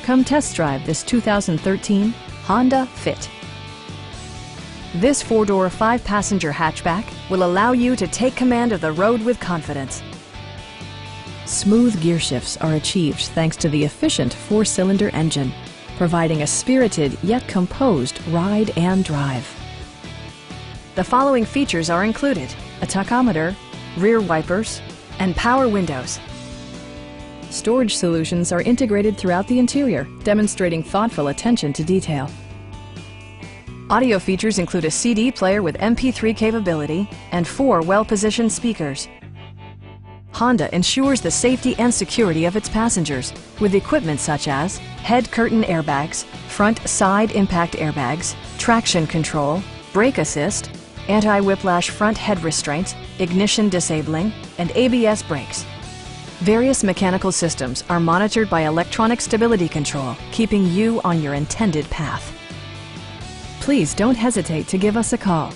Come test drive this 2013 Honda Fit. This four-door, five-passenger hatchback will allow you to take command of the road with confidence. Smooth gear shifts are achieved thanks to the efficient four-cylinder engine, providing a spirited yet composed ride and drive. The following features are included: a tachometer, rear wipers, and power windows. Storage solutions are integrated throughout the interior, demonstrating thoughtful attention to detail. Audio features include a CD player with MP3 capability and 4 well-positioned speakers. Honda ensures the safety and security of its passengers with equipment such as head curtain airbags, front side impact airbags, traction control, brake assist, anti-whiplash front head restraints, ignition disabling, and ABS brakes. Various mechanical systems are monitored by electronic stability control, keeping you on your intended path. Please don't hesitate to give us a call.